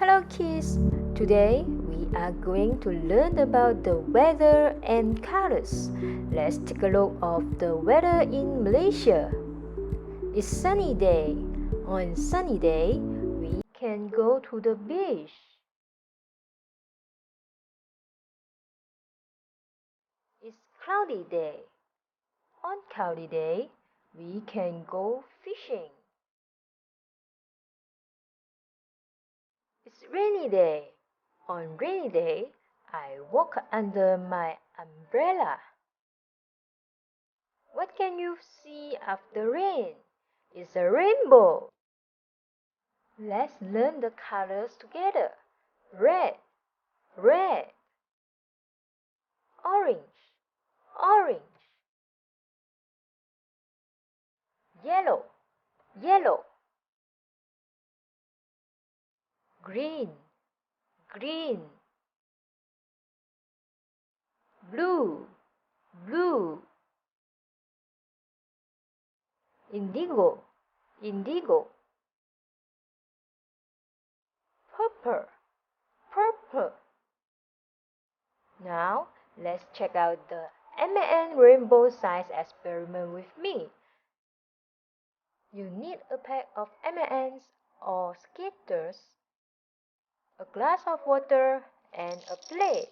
Hello kids! Today we are going to learn about the weather and colors. Let's take a look of the weather in Malaysia. It's sunny day. On sunny day, we can go to the beach. It's cloudy day. On cloudy day, we can go fishing. It's rainy day. On rainy day, I walk under my umbrella. What can you see after rain? It's a rainbow. Let's learn the colors together. Red, red. Orange, orange. Yellow, yellow. Green, green. Blue, blue. Indigo, indigo. Purple, purple. Now, let's check out the M&M rainbow science experiment with me. You need a pack of M&Ms or skitters, a glass of water, and a plate.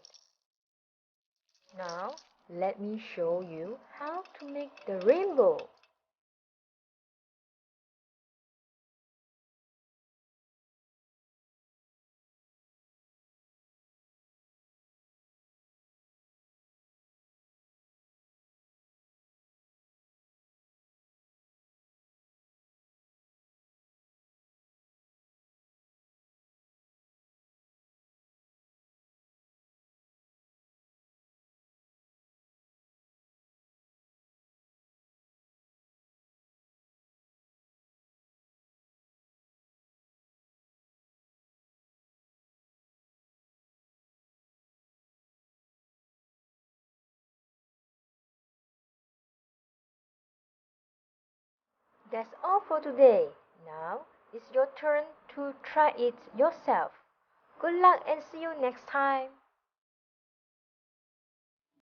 Now, let me show you how to make the rainbow. That's all for today. Now, it's your turn to try it yourself. Good luck and see you next time.